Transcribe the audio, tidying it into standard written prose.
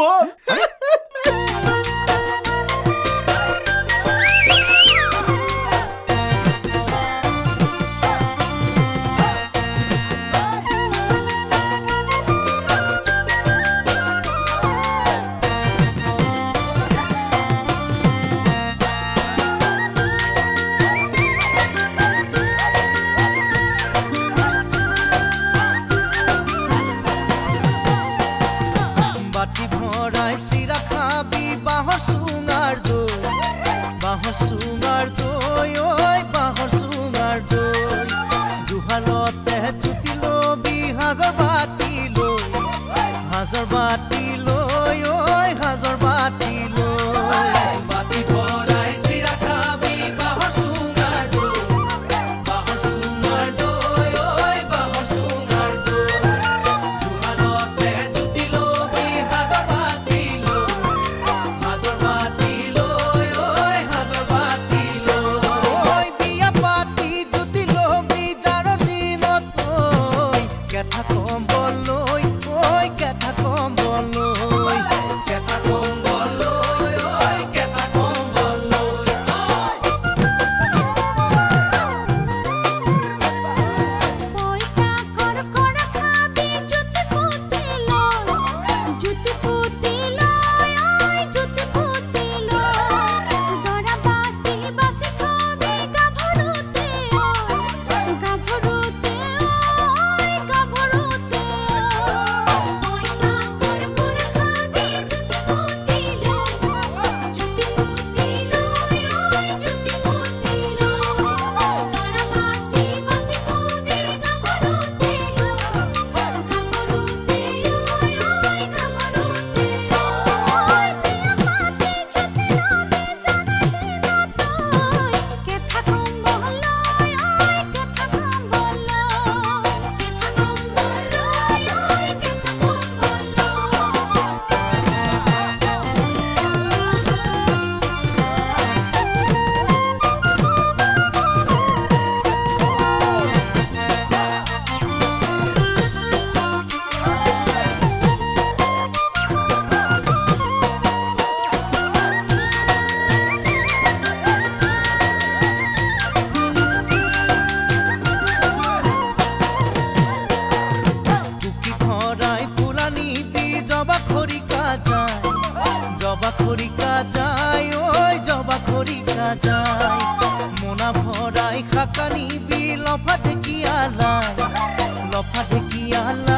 বল বাটি ভৰাই চিৰা খাবি বাঁহৰ চুঙাৰ দৈ ঐ বাঁহৰ চুঙাৰ দৈ জুহালতে জুতি লবি সাজৰ বাতি লৈ ঐ সাজৰ বাতি লৈ বাটি ভৰাই চিৰা খাবি বাঁহৰ চুঙাৰ দৈ ঐ বাঁহৰ চুঙাৰ দৈ জুহালতে জুতি লবি সাজৰ বাতি লৈ ঐ সাজৰ বাতি লৈ বিয়া পাতি জুতি লবি যাৰ দিনত ঐ কেঠা কম্বল লৈ জবা খৰিকা যায় মোনা ভৰাই খাকানি বি লফা ঢেকিয়ালা